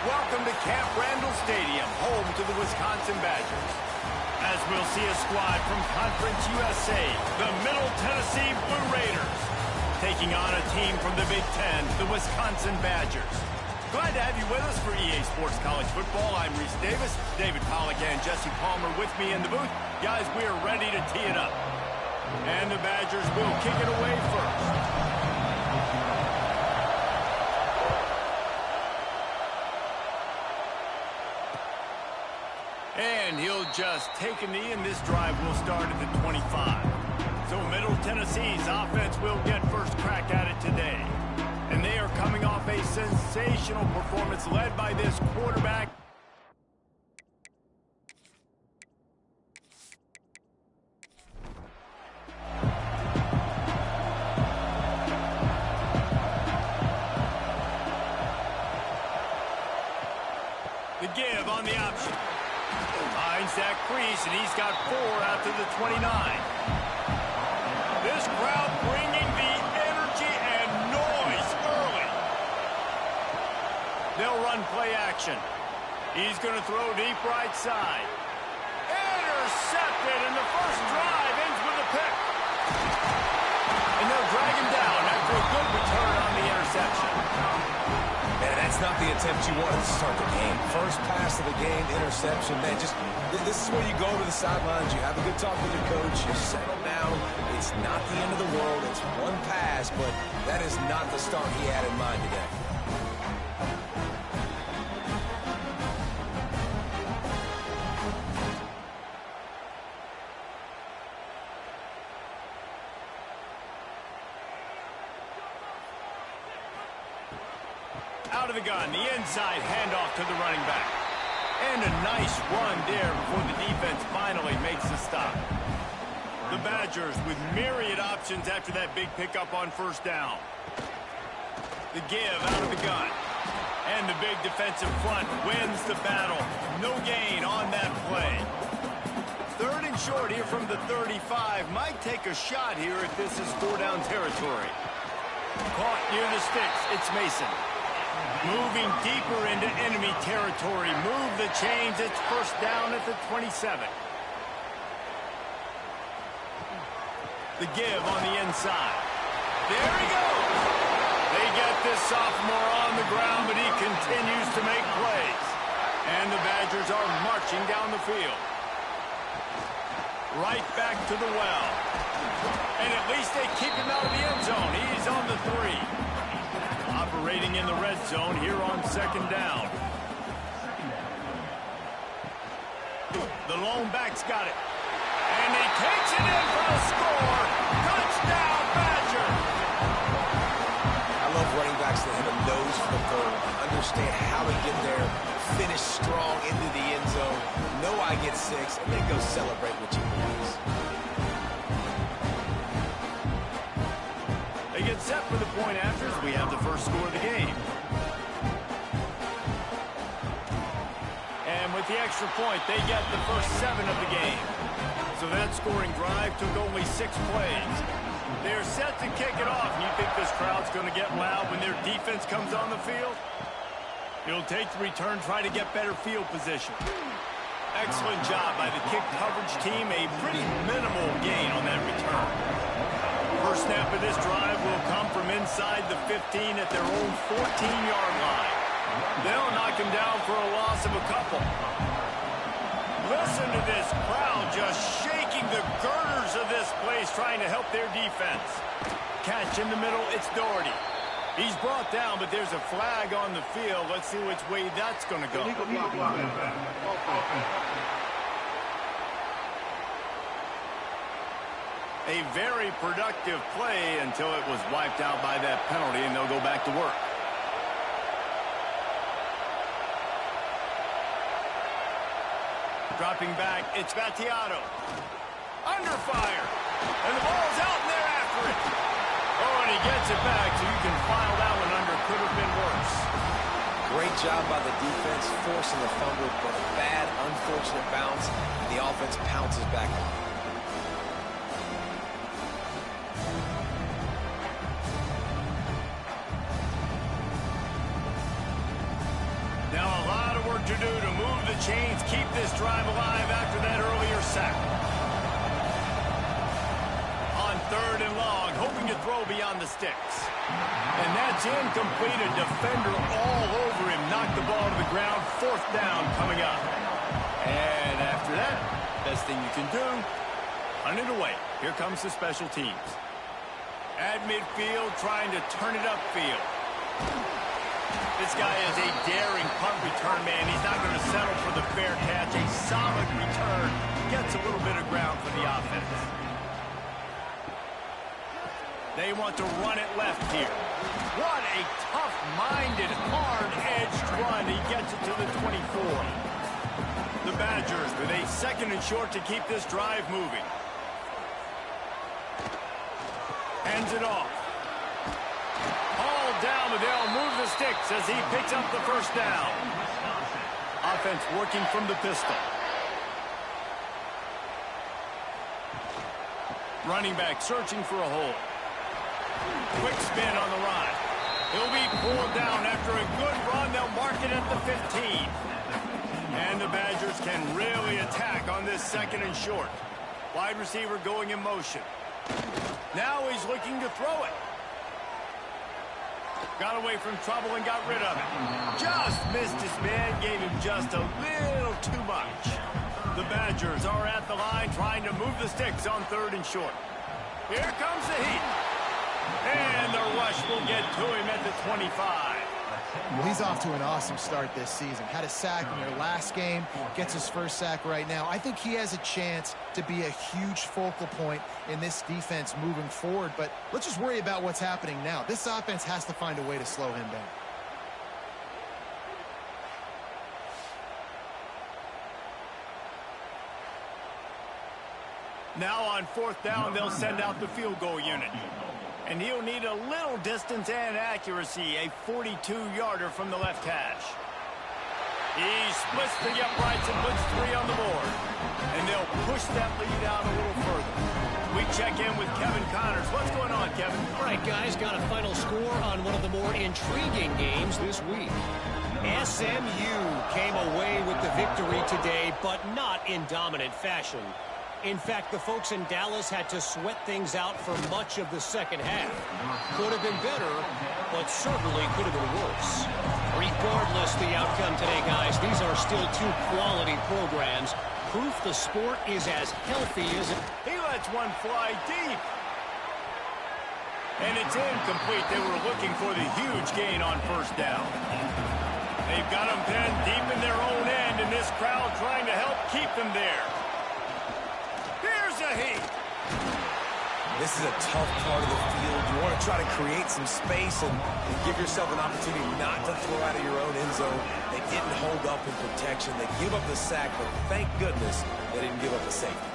Welcome to Camp Randall Stadium, home to the Wisconsin Badgers. As we'll see a squad from Conference USA, the Middle Tennessee Blue Raiders, taking on a team from the Big Ten, the Wisconsin Badgers. Glad to have you with us for EA Sports College Football. I'm Reese Davis, David Pollack and Jesse Palmer with me in the booth. Guys, we are ready to tee it up. And the Badgers will kick it away first. And he'll just take a knee, and this drive will start at the 25. So Middle Tennessee's offense will get first crack at it today. And they are coming off a sensational performance led by this quarterback. The give on the option. Finds that crease, and he's got 4 out to the 29. This crowd bringing the energy and noise early. They'll run play action. He's going to throw deep right side. Intercepted, and the first drive ends with a pick. And they'll drag him down after a good return on the interception. Man, that's not the attempt you wanted to start the game. First pass of the game, interception. Man, this is where you go to the sidelines. You have a good talk with your coach. You settle down. It's not the end of the world. It's one pass, but that is not the start he had in mind today. Out of the gun, the inside handoff to the running back. And a nice run there before the defense finally makes the stop. The Badgers with myriad options after that big pickup on first down. The give out of the gun. And the big defensive front wins the battle. No gain on that play. 3rd and short here from the 35. Might take a shot here if this is 4-down territory. Caught near the sticks. It's Mason. Moving deeper into enemy territory. Move the chains. It's first down at the 27. The give on the inside. There he goes. They get this sophomore on the ground, but he continues to make plays. And the Badgers are marching down the field. Right back to the well. And at least they keep him out of the end zone. He's on the 3. Operating in the red zone here on 2nd down. The lone back's got it. And he takes it in for the score. Touchdown, Badger! I love running backs that have a nose for the goal. Understand how to get there, finish strong into the end zone, know I get 6, and then go celebrate with your boys. They get set for the point afters. We have the first score of the game. And with the extra point, they get the first 7 of the game. So that scoring drive took only 6 plays. They're set to kick it off. You think this crowd's going to get loud when their defense comes on the field? It'll take the return, try to get better field position. Excellent job by the kick coverage team. A pretty minimal gain on that return. First snap of this drive will come from inside the 15 at their own 14-yard line. They'll knock him down for a loss of a couple. Listen to this crowd just shaking the girders of this place, trying to help their defense. Catch in the middle, it's Doherty. He's brought down, but there's a flag on the field. Let's see which way that's going to go. A very productive play until it was wiped out by that penalty, and they'll go back to work. Dropping back, it's Battiato. Under fire. And the ball's out, and they're after it. Oh, and he gets it back, so you can file that one under. Could have been worse. Great job by the defense, forcing the fumble, but a bad, unfortunate bounce, and the offense pounces back on it. Now a to do to move the chains, keep this drive alive after that earlier sack. On 3rd and long, hoping to throw beyond the sticks. And that's incomplete. A defender all over him. Knocked the ball to the ground. 4th down coming up. And after that, best thing you can do, hunt it away. Here comes the special teams. At midfield, trying to turn it upfield. This guy is a daring punt return man. He's not going to settle for the fair catch. A solid return. Gets a little bit of ground for the offense. They want to run it left here. What a tough-minded, hard-edged run. He gets it to the 24. The Badgers with a 2nd and short to keep this drive moving. Hands it off. All down, but they'll move the sticks as he picks up the 1st down. Offense working from the pistol. Running back searching for a hole. Quick spin on the run. He'll be pulled down after a good run. They'll mark it at the 15. And the Badgers can really attack on this 2nd and short. Wide receiver going in motion. Now he's looking to throw it. Got away from trouble and got rid of it. Just missed his man, gave him just a little too much. The Badgers are at the line trying to move the sticks on 3rd and short. Here comes the heat. And the rush will get to him at the 25. Well, he's off to an awesome start this season. Had a sack in their last game, gets his 1st sack right now. I think he has a chance to be a huge focal point in this defense moving forward, but let's just worry about what's happening now. This offense has to find a way to slow him down. Now on 4th down, they'll send out the field goal unit. And he'll need a little distance and accuracy, a 42-yarder from the left hash. He splits the uprights and puts 3 on the board. And they'll push that lead out a little further. We check in with Kevin Connors. What's going on, Kevin? All right, guys, got a final score on one of the more intriguing games this week. SMU came away with the victory today, but not in dominant fashion. In fact, the folks in Dallas had to sweat things out for much of the 2nd half. Could have been better, but certainly could have been worse. Regardless the outcome today, guys, these are still 2 quality programs. Proof the sport is as healthy as it... He lets one fly deep. And it's incomplete. They were looking for the huge gain on 1st down. They've got them pinned deep in their own end, and this crowd trying to help keep them there. This is a tough part of the field. You want to try to create some space and give yourself an opportunity not to throw out of your own end zone. They didn't hold up in protection. They give up the sack, but thank goodness they didn't give up the safety.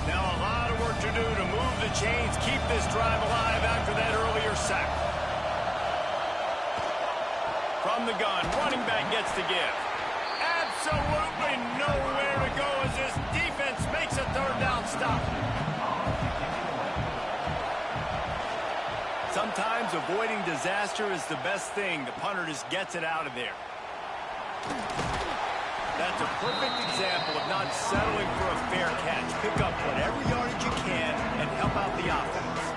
Now a lot of work to do to move the chains, keep this drive alive after that earlier sack. From the gun, running back gets to give. Absolutely nowhere to go as this defense makes a 3rd down stop. Sometimes avoiding disaster is the best thing. The punter just gets it out of there. That's a perfect example of not settling for a fair catch. Pick up whatever yardage you can and help out the offense.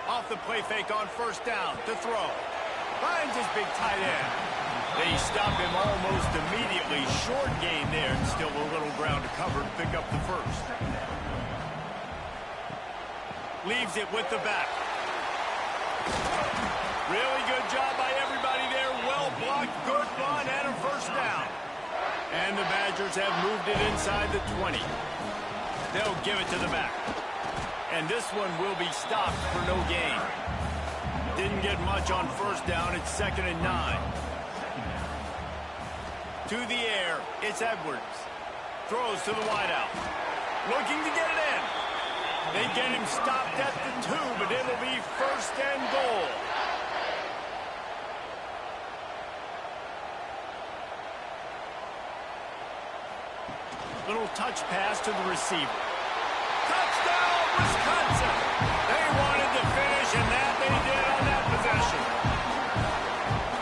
Off the play fake on 1st down to throw. Finds his big tight end. They stop him almost immediately. Short gain there and still a little ground to cover to pick up the 1st. Leaves it with the back. Really good job by everybody there. Well blocked, good run, and a 1st down. And the Badgers have moved it inside the 20. They'll give it to the back. And this one will be stopped for no gain. Didn't get much on 1st down. It's 2nd and 9. To the air, it's Edwards. Throws to the wideout. Looking to get it in. They get him stopped at the 2, but it'll be 1st and goal. Little touch pass to the receiver. Touchdown, Wisconsin! They wanted to finish, and that they did on that possession.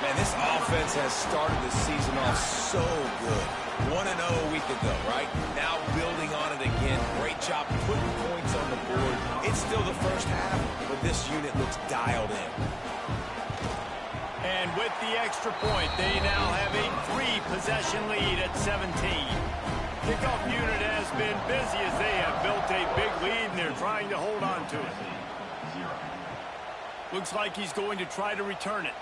Man, this offense has started the season off so good. 1-0 a week ago, right? Now building on it again. Great job putting points on the board. It's still the first half, but this unit looks dialed in. And with the extra point, they now have a 3-possession lead at 17. Kickoff unit has been busy as they have built a big lead, and they're trying to hold on to it. Looks like he's going to try to return it.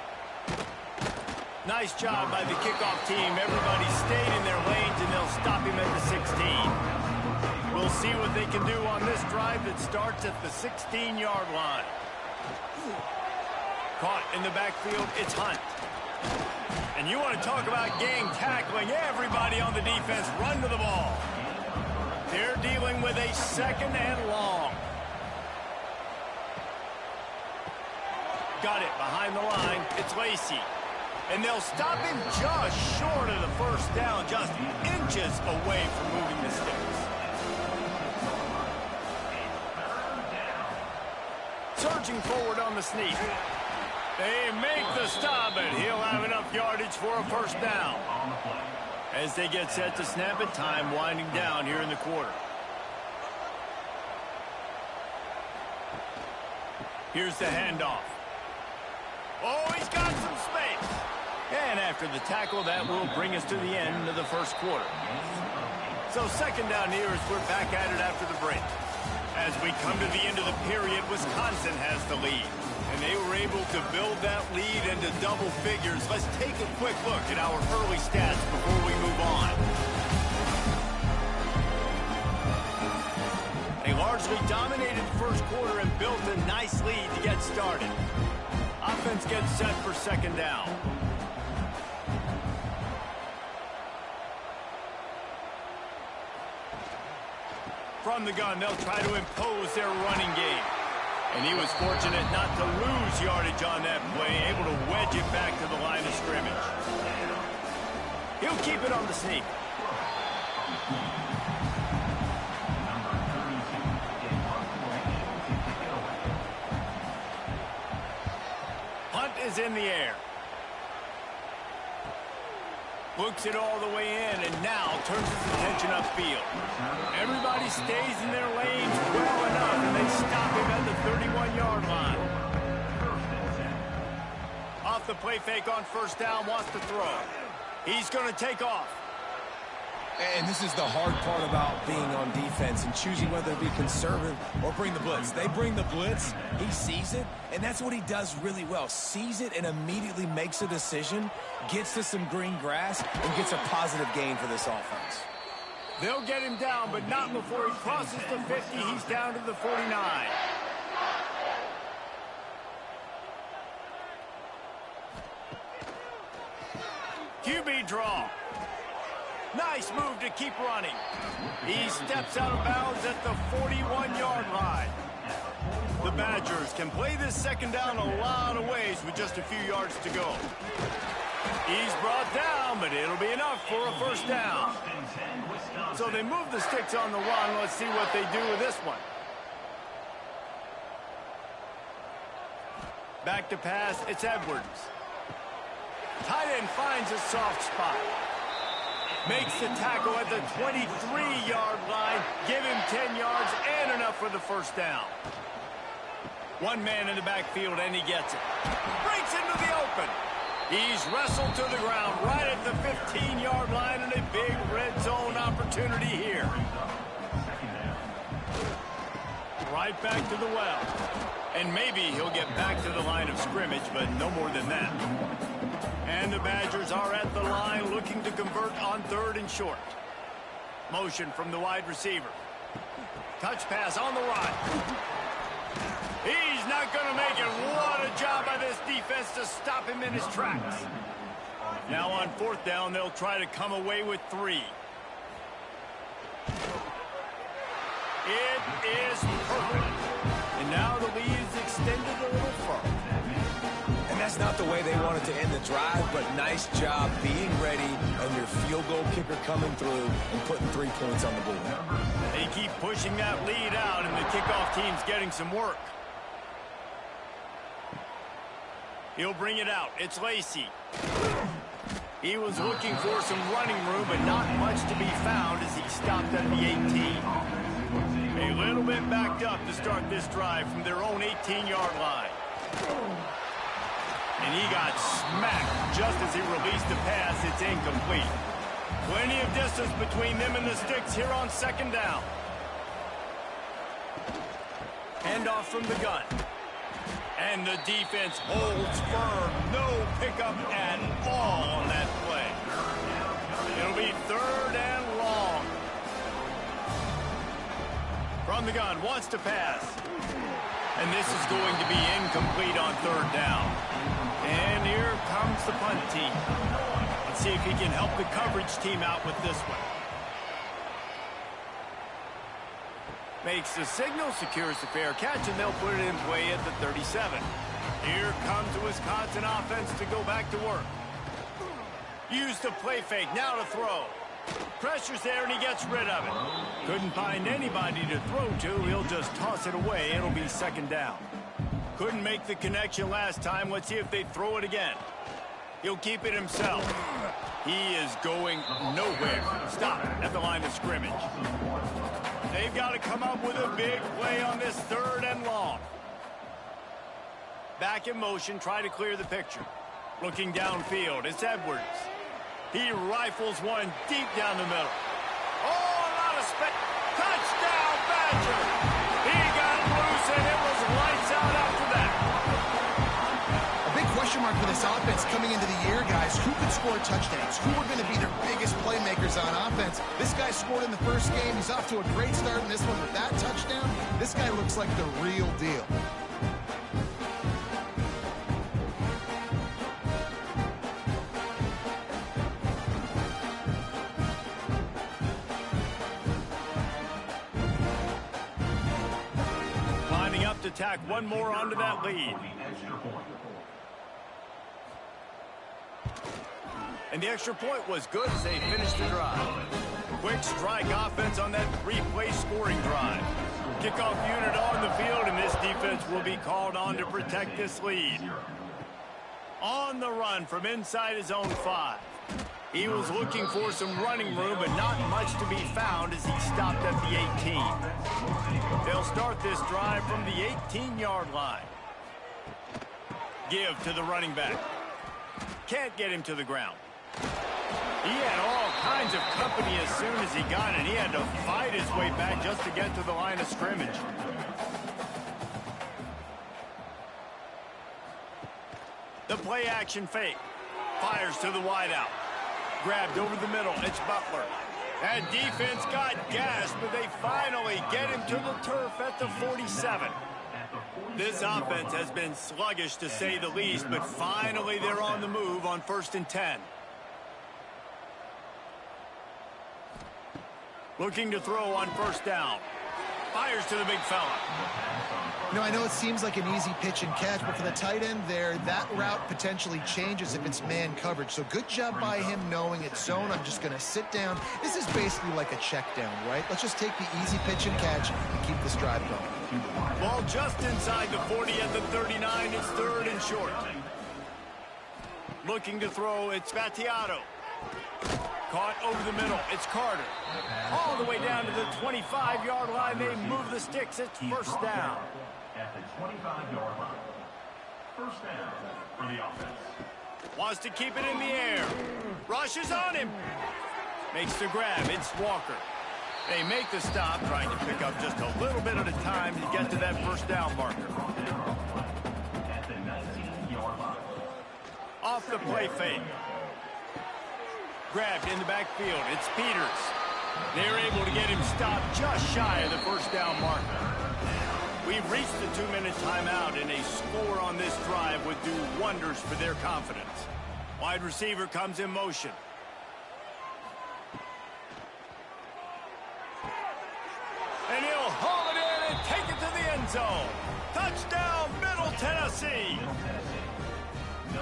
Nice job by the kickoff team. Everybody stayed in their lanes, and they'll stop him at the 16. We'll see what they can do on this drive that starts at the 16-yard line. Caught in the backfield, it's Hunt. And you want to talk about gang tackling. Everybody on the defense run to the ball. They're dealing with a 2nd and long. Got it behind the line. It's Lacey. And they'll stop him just short of the first down, just inches away from moving the sticks. Surging forward on the sneak. They make the stop, and he'll have enough yardage for a first down. As they get set to snap it, time winding down here in the quarter. Here's the handoff. Oh, he's got some space. And after the tackle, that will bring us to the end of the first quarter. So 2nd down here as we're back at it after the break. As we come to the end of the period, Wisconsin has the lead. And they were able to build that lead into double figures. Let's take a quick look at our early stats before we move on. They largely dominated the first quarter and built a nice lead to get started. Offense gets set for 2nd down. From the gun, they'll try to impose their running game. And he was fortunate not to lose yardage on that play, able to wedge it back to the line of scrimmage. He'll keep it on the sneak. Hunt is in the air. Books it all the way in, and now turns his attention upfield. Everybody stays in their lanes well enough, and they stop him at the 31-yard line. Off the play fake on first down, wants to throw. He's going to take off. And this is the hard part about being on defense and choosing whether to be conservative or bring the blitz. They bring the blitz, he sees it, and that's what he does really well. Sees it and immediately makes a decision, gets to some green grass, and gets a positive gain for this offense. They'll get him down, but not before he crosses the 50. He's down to the 49. QB draw. Nice move to keep running. He steps out of bounds at the 41-yard line. The Badgers can play this 2nd down a lot of ways with just a few yards to go. He's brought down, but it'll be enough for a first down. So they move the sticks on the run. Let's see what they do with this one. Back to pass, it's Edwards. Tight end finds a soft spot. Makes the tackle at the 23-yard line. Give him 10 yards and enough for the first down. One man in the backfield, and he gets it. Breaks into the open. He's wrestled to the ground right at the 15-yard line, and a big red zone opportunity here. Right back to the well. And maybe he'll get back to the line of scrimmage, but no more than that. And the Badgers are at the line looking to convert on 3rd and short. Motion from the wide receiver. Touch pass on the run. He's not going to make it. What a job by this defense to stop him in his tracks. Now on 4th down, they'll try to come away with 3. It is perfect. And now the lead is extended a little further. And that's not the way they wanted to end the drive, but nice job being ready, and your field field goal kicker coming through and putting 3 points on the board. They keep pushing that lead out, and the kickoff team's getting some work. He'll bring it out. It's Lacey. He was looking for some running room, but not much to be found as he stopped at the 18. A little bit backed up to start this drive from their own 18-yard line. And he got smacked just as he released the pass. It's incomplete. Plenty of distance between them and the sticks here on second down. Handoff from the gun. And the defense holds firm. No pickup at all on that play. It'll be third and long. From the gun, wants to pass. And this is going to be incomplete on third down. And here comes the punt team. Let's see if he can help the coverage team out with this one. Makes the signal, secures the fair catch, and they'll put it in play at the 37. Here comes the Wisconsin offense to go back to work. Use the play fake, now to throw. Pressure's there, and he gets rid of it. Couldn't find anybody to throw to. He'll just toss it away. It'll be second down. Couldn't make the connection last time. Let's see if they throw it again. He'll keep it himself. He is going nowhere. Stop at the line of scrimmage. They've got to come up with a big play on this third and long. Back in motion, try to clear the picture. Looking downfield, it's Edwards. He rifles one deep down the middle. Oh, a lot of space. Touchdown, Badger! He got loose, and it was lights out after that. A big question mark for this offense coming into the year, guys. Who could score touchdowns? Who are going to be their biggest playmakers on offense? This guy scored in the first game. He's off to a great start in this one with that touchdown. This guy looks like the real deal. Lining up to tack one more onto that lead. And the extra point was good as they finished the drive. Quick strike offense on that three-play scoring drive. Kickoff unit on the field, and this defense will be called on to protect this lead. On the run from inside his own 5. He was looking for some running room, but not much to be found as he stopped at the 18. They'll start this drive from the 18-yard line. Give to the running back. Can't get him to the ground. He had all kinds of company as soon as he got it. He had to fight his way back just to get to the line of scrimmage. The play action fake. Fires to the wideout. Grabbed over the middle. It's Butler. That defense got gassed, but they finally get him to the turf at the 47. This offense has been sluggish to say the least, but finally they're on the move on 1st and 10. Looking to throw on 1st down. Fires to the big fella. You know, I know it seems like an easy pitch and catch, but for the tight end there, that route potentially changes if it's man coverage. So good job by him knowing it's zone. I'm just going to sit down. This is basically like a check down, right? Let's just take the easy pitch and catch and keep this drive going. Ball just inside the 40 at the 39. It's 3rd and short. Looking to throw, it's Vattiato. Caught over the middle. It's Carter. All the way down to the 25-yard line. They move the sticks. It's 1st down. At the 25-yard line. 1st down for the offense. Wants to keep it in the air. Rushes on him. Makes the grab. It's Walker. They make the stop, trying to pick up just a little bit at a time to get to that 1st down marker. At the 19-yard line. Off the play fake. Grabbed in the backfield. It's Peters. They're able to get him stopped just shy of the 1st down marker. We've reached the 2-minute timeout, and a score on this drive would do wonders for their confidence. Wide receiver comes in motion. And he'll haul it in and take it to the end zone. Touchdown, Middle Tennessee.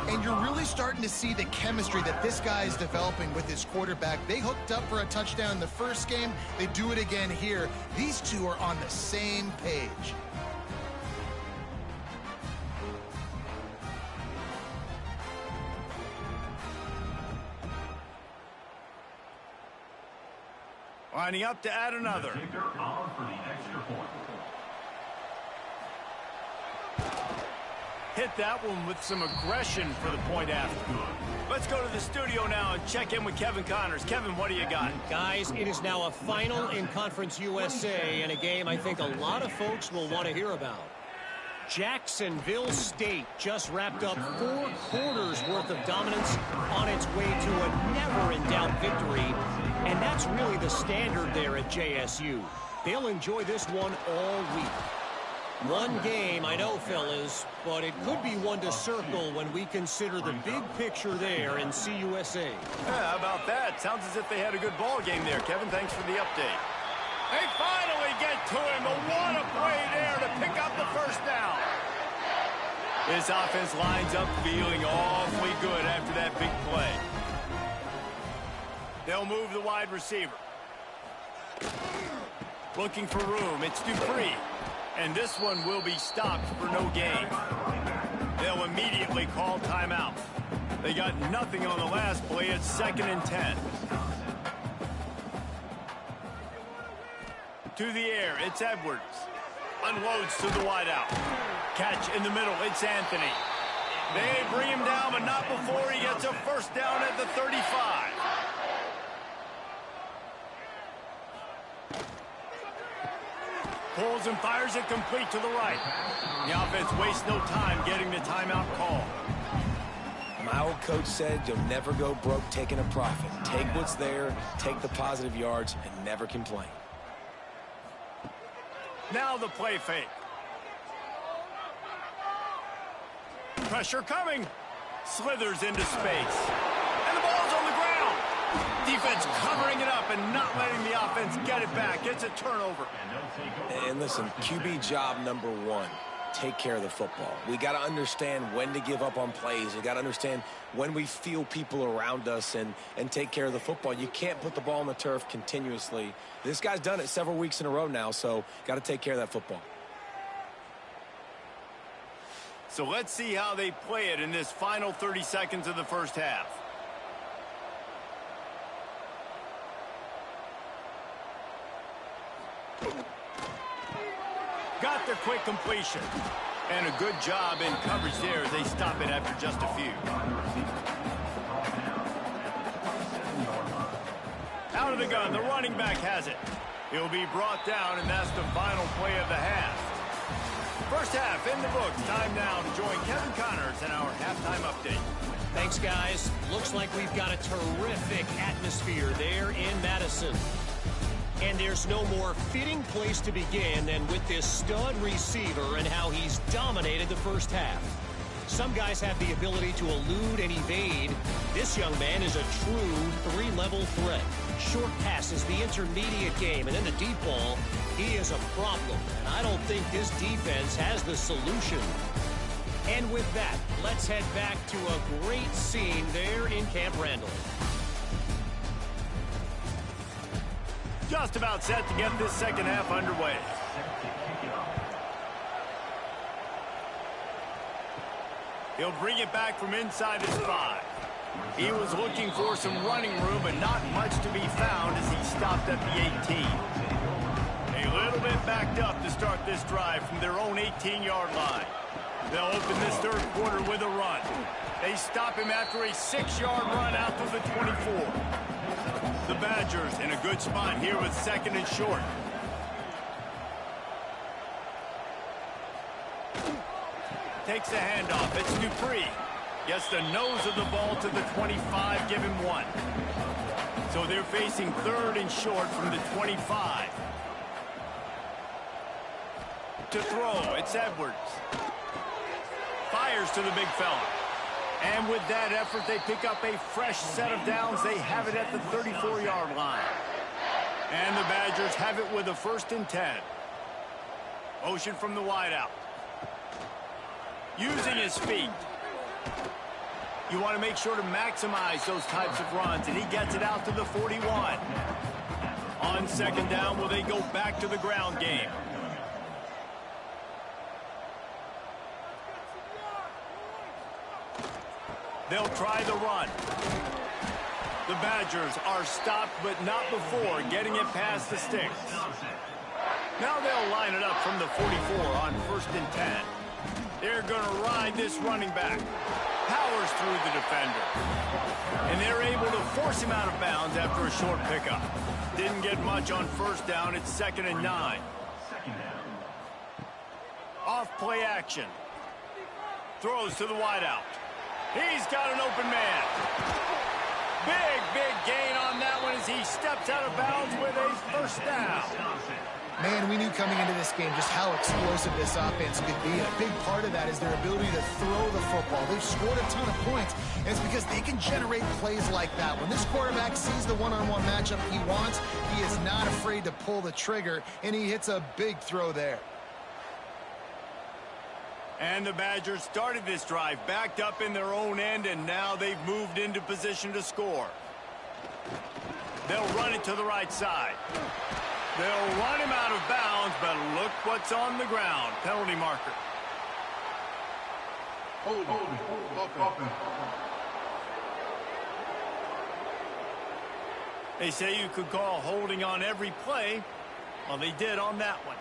And you're really starting to see the chemistry that this guy is developing with his quarterback. They hooked up for a touchdown in the first game. They do it again here. These two are on the same page. Lining up to add another. The kicker on for the extra point. Hit that one with some aggression for the point after. Let's go to the studio now and check in with Kevin Connors. Kevin, what do you got? Guys, it is now a final in Conference USA and a game I think a lot of folks will want to hear about. Jacksonville State just wrapped up 4 quarters worth of dominance on its way to a never-in-doubt victory. And that's really the standard there at JSU. They'll enjoy this one all week. One game, I know, fellas, but it could be one to circle when we consider the big picture there in CUSA. Yeah, how about that? Sounds as if they had a good ball game there. Kevin, thanks for the update. They finally get to him. What a play there to pick up the first down. This offense lines up feeling awfully good after that big play. They'll move the wide receiver. Looking for room. It's Dupree. And this one will be stopped for no gain. They'll immediately call timeout. They got nothing on the last play. It's 2nd and 10. To the air, it's Edwards. Unloads to the wideout. Catch in the middle, it's Anthony. They bring him down, but not before he gets a first down at the 35. Pulls and fires it complete to the right. The offense wastes no time getting the timeout call. My old coach said you'll never go broke taking a profit. Take what's there, take the positive yards, and never complain. Now the play fake. Pressure coming. Slithers into space. And the ball's on the ground. Defense covering it up and not letting the offense get it back. It's a turnover. And listen, QB job number 1, take care of the football. We got to understand when to give up on plays. We got to understand when we feel people around us and take care of the football. You can't put the ball on the turf continuously. This guy's done it several weeks in a row now, so got to take care of that football. So let's see how they play it in this final 30 seconds of the first half. Got the quick completion. And a good job in coverage there as they stop it after just a few. Out of the gun, the running back has it. He'll be brought down, and that's the final play of the half. First half in the books. Time now to join Kevin Connors in our halftime update. Thanks, guys. Looks like we've got a terrific atmosphere there in Madison. And there's no more fitting place to begin than with this stud receiver and how he's dominated the first half. Some guys have the ability to elude and evade. This young man is a true 3-level threat. Short passes, the intermediate game, and then the deep ball, he is a problem. And I don't think this defense has the solution. And with that, let's head back to a great scene there in Camp Randall. Just about set to get this second half underway. He'll bring it back from inside his 5. He was looking for some running room, but not much to be found as he stopped at the 18. A little bit backed up to start this drive from their own 18-yard line. They'll open this third quarter with a run. They stop him after a 6-yard run out to the 24. The Badgers in a good spot here with 2nd and short. Takes a handoff. It's Dupree. Gets the nose of the ball to the 25. Give him 1. So they're facing 3rd and short from the 25. To throw, it's Edwards. Fires to the big fella. And with that effort, they pick up a fresh set of downs. They have it at the 34-yard line. And the Badgers have it with a 1st and 10. Motion from the wideout. Using his feet. You want to make sure to maximize those types of runs, and he gets it out to the 41. On second down, will they go back to the ground game? They'll try the run. The Badgers are stopped, but not before getting it past the sticks. Now they'll line it up from the 44 on 1st and 10. They're going to ride this running back. Powers through the defender. And they're able to force him out of bounds after a short pickup. Didn't get much on 1st down. It's 2nd and 9. Off play action. Throws to the wideout. He's got an open man. Big gain on that one as he steps out of bounds with a 1st down. Man, we knew coming into this game just how explosive this offense could be. And a big part of that is their ability to throw the football. They've scored a ton of points, and it's because they can generate plays like that. When this quarterback sees the one-on-one matchup he wants, he is not afraid to pull the trigger, and he hits a big throw there. And the Badgers started this drive backed up in their own end, and now they've moved into position to score. They'll run it to the right side. They'll run him out of bounds, but look what's on the ground. Penalty marker. They say you could call holding on every play. Well, they did on that one.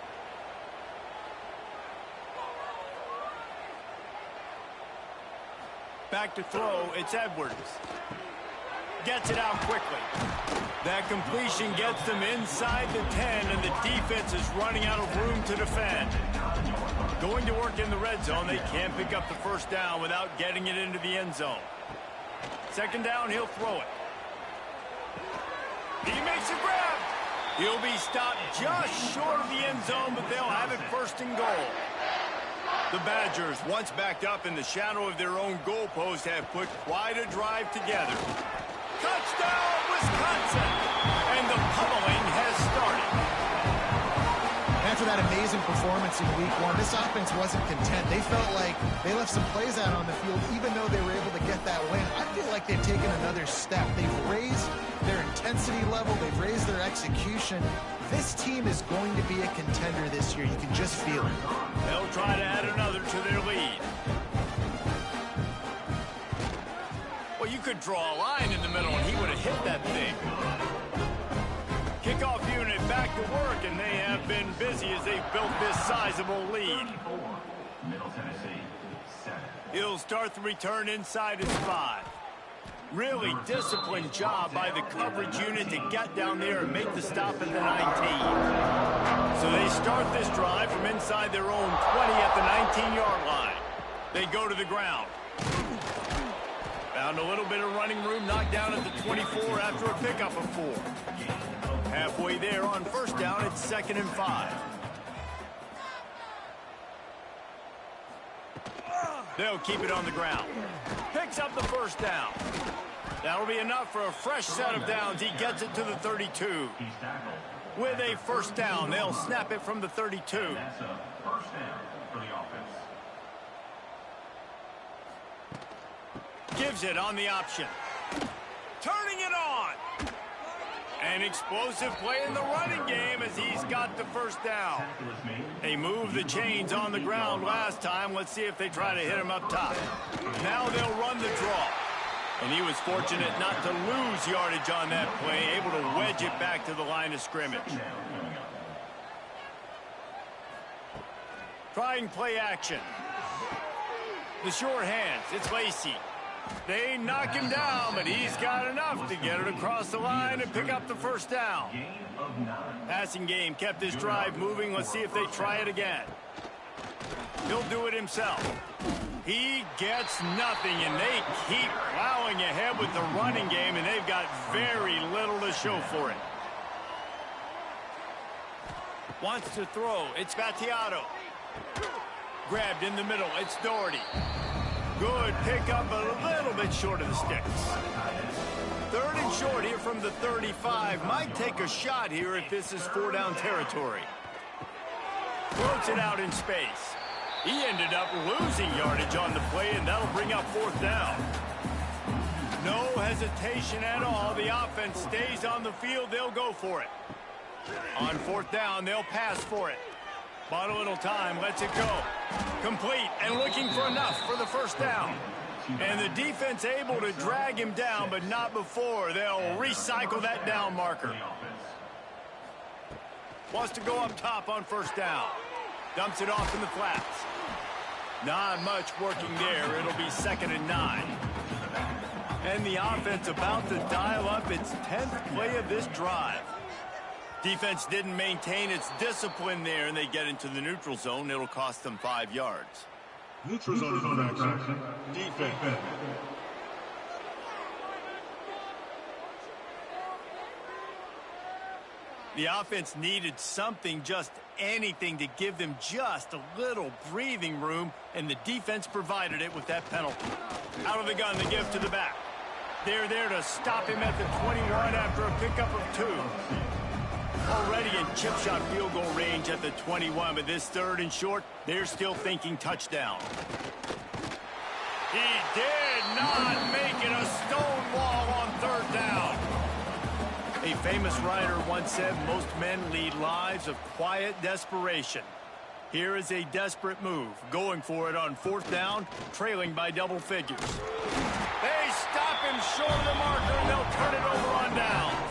Back to throw, it's Edwards. Gets it out quickly. That completion gets them inside the 10, and the defense is running out of room to defend. Going to work in the red zone, they can't pick up the 1st down without getting it into the end zone. 2nd down, he'll throw it. He makes a grab. He'll be stopped just short of the end zone, but they'll have it 1st and goal. The Badgers, once backed up in the shadow of their own goalpost, have put quite a drive together. Touchdown, Wisconsin! And the pummeling has started. After that amazing performance in Week 1, this offense wasn't content. They felt like they left some plays out on the field, even though they were able to get that win. I feel like they've taken another step. They've raised their intensity level. They've raised their execution. This team is going to be a contender this year. You can just feel it. They'll try to add another to their lead. Well, you could draw a line in the middle, and he would have hit that thing. Kickoff unit back to work, and they have been busy as they've built this sizable lead. He'll start the return inside his 5. Really disciplined job by the coverage unit to get down there and make the stop at the 19. So they start this drive from inside their own 20 at the 19-yard line. They go to the ground. Found a little bit of running room, knocked down at the 24 after a pickup of 4. Halfway there on 1st down, it's 2nd and 5. They'll keep it on the ground. Picks up the 1st down. That'll be enough for a fresh set of downs. He gets it to the 32. With a 1st down, they'll snap it from the 32. That's a 1st down for the offense. Gives it on the option. Turning it on. An explosive play in the running game as he's got the 1st down. They moved the chains on the ground last time. Let's see if they try to hit him up top. Now they'll run the draw. And he was fortunate not to lose yardage on that play, able to wedge it back to the line of scrimmage. Trying play action. The short hands, it's Lacey. They knock him down, but he's got enough to get it across the line and pick up the 1st down. Passing game kept this drive moving. Let's see if they try it again. He'll do it himself. He gets nothing, and they keep plowing ahead with the running game, and they've got very little to show for it. Wants to throw. It's Battiato. Grabbed in the middle. It's Doherty. Good pickup, but a little bit short of the sticks. 3rd and short here from the 35. Might take a shot here if this is 4-down territory. Floats it out in space. He ended up losing yardage on the play, and that'll bring up 4th down. No hesitation at all. The offense stays on the field. They'll go for it. On fourth down, they'll pass for it. Bought a little time, lets it go. Complete and looking for enough for the first down. And the defense able to drag him down, but not before. They'll recycle that down marker. Wants to go up top on first down. Dumps it off in the flats. Not much working there. It'll be 2nd and 9. And the offense about to dial up its 10th play of this drive. Defense didn't maintain its discipline there, and they get into the neutral zone. It'll cost them 5 yards. Neutral zone infraction. Defense. The offense needed something, just anything, to give them just a little breathing room, and the defense provided it with that penalty. Out of the gun, the give to the back. They're there to stop him at the 21 after a pickup of 2. Already in chip shot field goal range at the 21, but this 3rd and short, they're still thinking touchdown. He did not make it a stone wall on 3rd down. A famous writer once said most men lead lives of quiet desperation. Here is a desperate move, going for it on 4th down, trailing by double figures. They stop him short of the marker, and they'll turn it over on downs.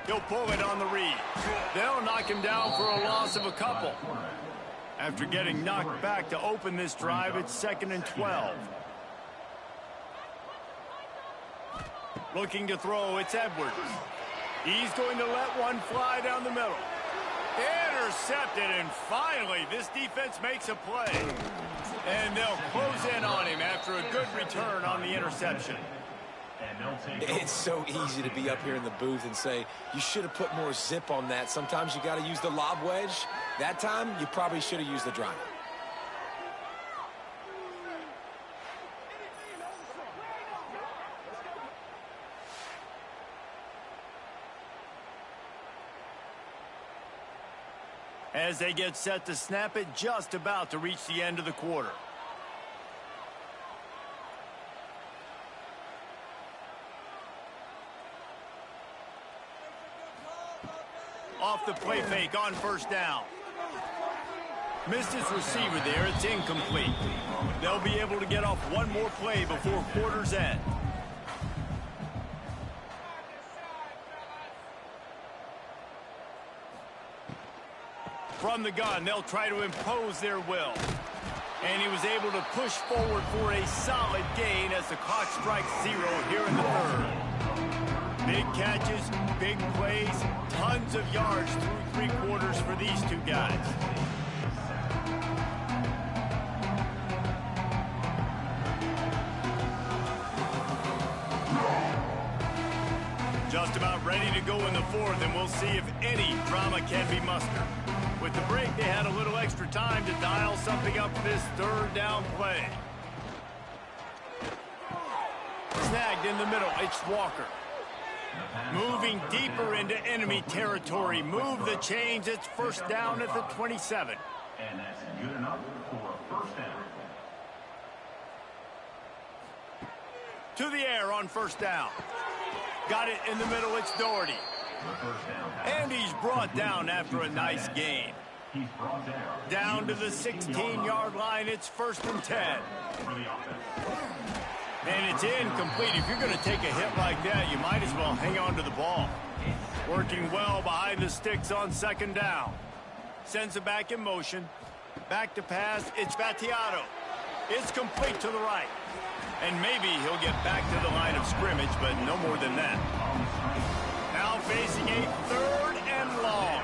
He'll pull it on the read. They'll knock him down for a loss of a couple. After getting knocked back to open this drive, it's 2nd and 12. Looking to throw, it's Edwards. He's going to let one fly down the middle. Intercepted, and finally, this defense makes a play. And they'll close in on him after a good return on the interception. It's so easy to be up here in the booth and say, you should have put more zip on that. Sometimes you got to use the lob wedge. That time, you probably should have used the drive. As they get set to snap it, just about to reach the end of the quarter. Off the play fake on first down. Missed his receiver there. It's incomplete. They'll be able to get off one more play before quarter's end. From the gun, they'll try to impose their will. And he was able to push forward for a solid gain as the clock strikes 0 here in the 3rd. Big catches, big plays, tons of yards through 3 quarters for these two guys. Just about ready to go in the 4th, and we'll see if any drama can be mustered. With the break, they had a little extra time to dial something up for this 3rd down play. Snagged in the middle, it's Walker. Moving deeper into enemy territory. Move the chains. It's first down at the 27. And that's good enough for a first down. To the air on first down. Got it in the middle. It's Doherty. And he's brought down after a nice gain. He's brought down to the 16-yard line. It's 1st and 10. And it's incomplete. If you're going to take a hit like that, you might as well hang on to the ball. Working well behind the sticks on 2nd down. Sends it back in motion. Back to pass. It's Battiato. It's complete to the right. And maybe he'll get back to the line of scrimmage, but no more than that. Now facing a 3rd and long.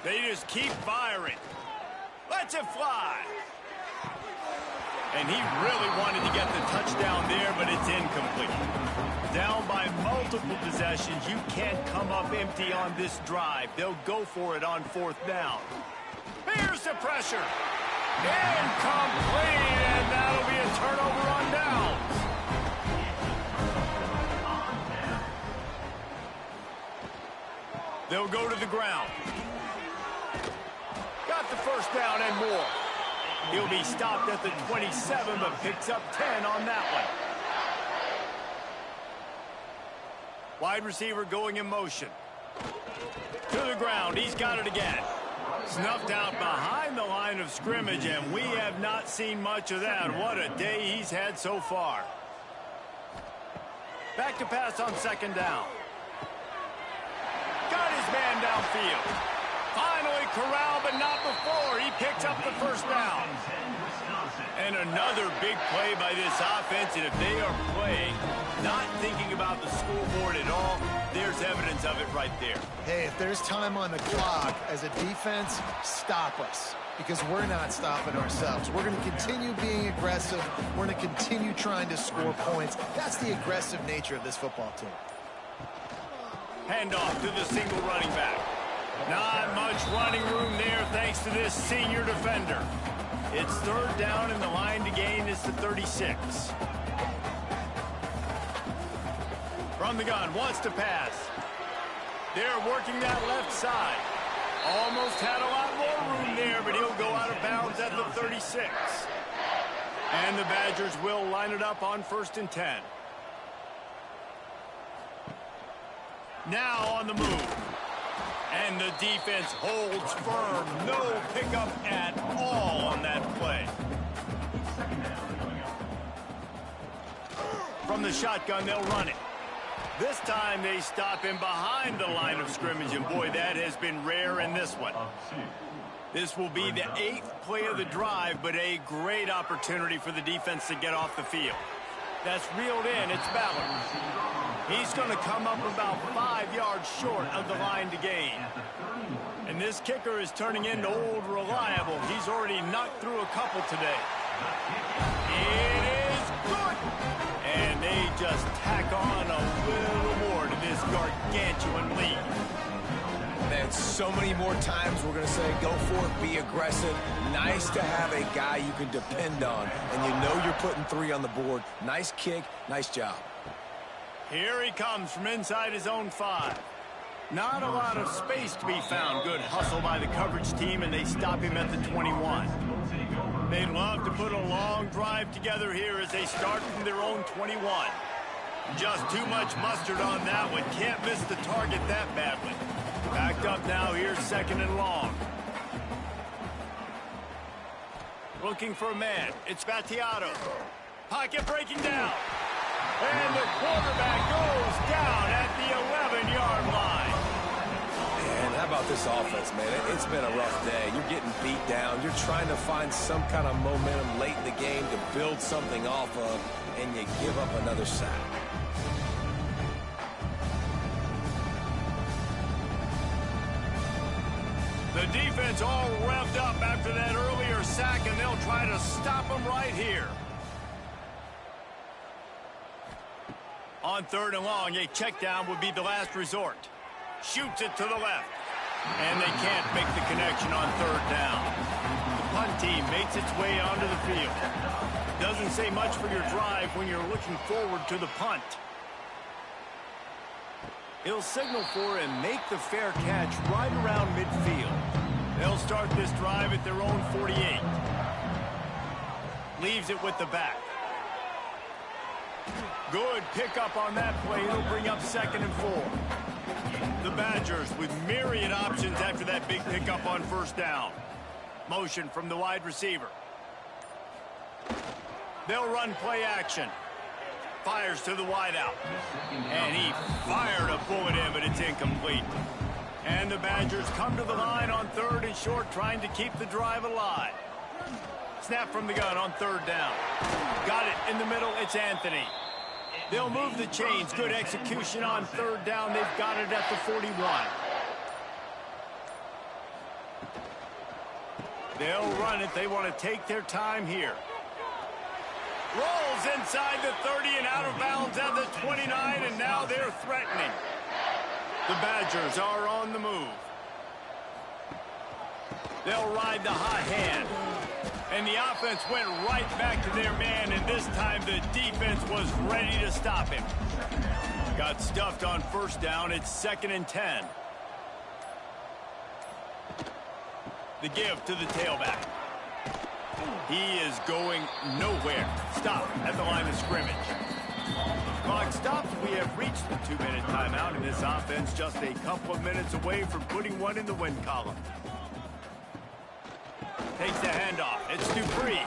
They just keep firing. Lets it fly. And he really wanted to get the touchdown there, but it's incomplete. Down by multiple possessions. You can't come up empty on this drive. They'll go for it on 4th down. Here's the pressure. Incomplete, and that'll be a turnover on downs. They'll go to the ground. Got the first down and more. He'll be stopped at the 27, but picks up 10 on that one. Wide receiver going in motion. To the ground. He's got it again. Snuffed out behind the line of scrimmage, and we have not seen much of that. What a day he's had so far. Back to pass on second down. Got his man downfield. Finally corralled, but not before. He picks up the first down. And another big play by this offense, and if they are playing, not thinking about the scoreboard at all, there's evidence of it right there. Hey, if there's time on the clock as a defense, stop us, because we're not stopping ourselves. We're going to continue being aggressive. We're going to continue trying to score points. That's the aggressive nature of this football team. Handoff to the single running back. Not much running room there thanks to this senior defender. It's third down, and the line to gain is the 36. From the gun, wants to pass. They're working that left side. Almost had a lot more room there, but he'll go out of bounds at the 36. And the Badgers will line it up on 1st and 10. Now on the move. And the defense holds firm. No pickup at all on that play. From the shotgun, they'll run it. This time they stop him behind the line of scrimmage, and boy, that has been rare in this one. This will be the 8th play of the drive, but a great opportunity for the defense to get off the field. That's reeled in. It's Ballard. He's going to come up about 5 yards short of the line to gain. And this kicker is turning into old reliable. He's already knocked through a couple today. It is good. And they just tack on a little more to this gargantuan lead. Man, so many more times we're going to say go for it, be aggressive. Nice to have a guy you can depend on, and you know you're putting 3 on the board. Nice kick, nice job. Here he comes from inside his own 5. Not a lot of space to be found. Good hustle by the coverage team, and they stop him at the 21. They'd love to put a long drive together here as they start from their own 21. Just too much mustard on that one. Can't miss the target that badly. Backed up now. Here's 2nd and long. Looking for a man. It's Battiato. Pocket breaking down. And the quarterback goes down at the 11-yard line. Man, how about this offense, man? It's been a rough day. You're getting beat down. You're trying to find some kind of momentum late in the game to build something off of, and you give up another sack. The defense all revved up after that earlier sack, and they'll try to stop them right here. On 3rd and long, a check down would be the last resort. Shoots it to the left. And they can't make the connection on 3rd down. The punt team makes its way onto the field. Doesn't say much for your drive when you're looking forward to the punt. He'll signal for and make the fair catch right around midfield. They'll start this drive at their own 48. Leaves it with the back. Good pickup on that play. It'll bring up 2nd and 4. The Badgers with myriad options after that big pickup on 1st down. Motion from the wide receiver. They'll run play action. Fires to the wideout. And he fired a bullet in, but it's incomplete. And the Badgers come to the line on 3rd and short, trying to keep the drive alive. Snap from the gun on 3rd down. Got it in the middle. It's Anthony. They'll move the chains. Good execution on 3rd down. They've got it at the 41. They'll run it. They want to take their time here. Rolls inside the 30 and out of bounds at the 29, and now they're threatening. The Badgers are on the move. They'll ride the hot hand. And the offense went right back to their man, and this time the defense was ready to stop him. Got stuffed on 1st down. It's 2nd and 10. The give to the tailback. He is going nowhere. Stop at the line of scrimmage. Clock stops. We have reached the 2-minute timeout, and this offense just a couple of minutes away from putting one in the win column. Takes the handoff. It's Dupree.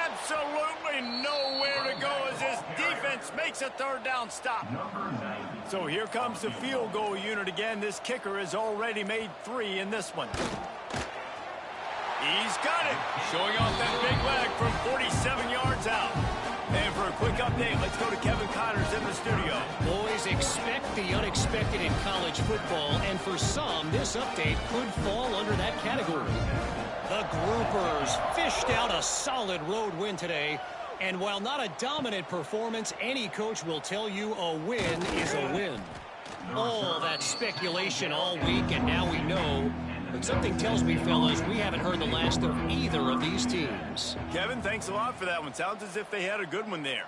Absolutely nowhere to go as this defense makes a third down stop. So here comes the field goal unit again. This kicker has already made 3 in this one. He's got it. Showing off that big leg from 47 yards out. And for a quick update, let's go to Kevin Connors in the studio. Boys, expect the unexpected in college football, and for some, this update could fall under that category. The Groupers fished out a solid road win today, and while not a dominant performance, any coach will tell you a win is a win. All that speculation all week, and now we know. But something tells me, fellas, we haven't heard the last of either of these teams. Kevin, thanks a lot for that one. Sounds as if they had a good one there.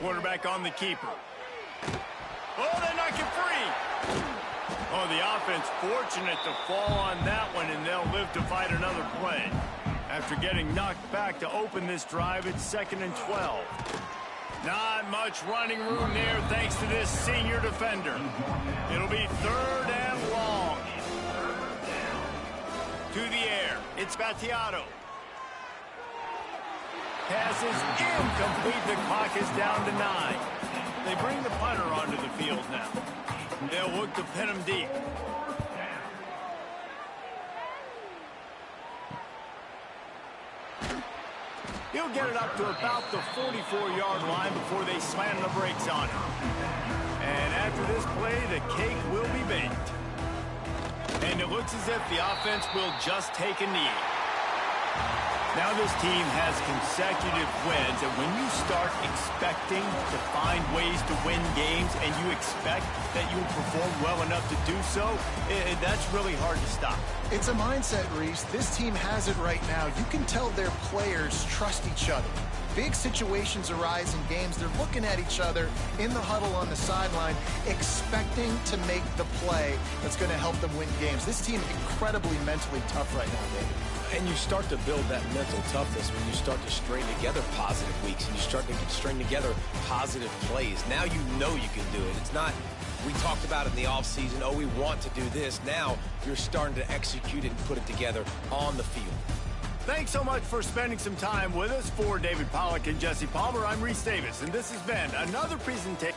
Quarterback on the keeper. Oh, they knock it free. Oh, the offense fortunate to fall on that one, and they'll live to fight another play. After getting knocked back to open this drive, it's 2nd and 12. Not much running room there thanks to this senior defender. It'll be 3rd and long. To the air. It's Battiato. Pass is incomplete. The clock is down to 9. They bring the punter onto the field now. They'll look to pin him deep. He'll get it up to about the 44-yard line before they slam the brakes on him. And after this play, the cake will be baked. And it looks as if the offense will just take a knee. Now this team has consecutive wins, and when you start expecting to find ways to win games and you expect that you will perform well enough to do so, that's really hard to stop. It's a mindset, Reese. This team has it right now. You can tell their players trust each other. Big situations arise in games. They're looking at each other in the huddle on the sideline, expecting to make the play that's going to help them win games. This team incredibly mentally tough right now, David. And you start to build that mental toughness when you start to string together positive weeks and you start to string together positive plays. Now you know you can do it. It's not, we talked about it in the offseason, oh, we want to do this. Now you're starting to execute it and put it together on the field. Thanks so much for spending some time with us. For David Pollack and Jesse Palmer, I'm Reese Davis, and this has been another presentation.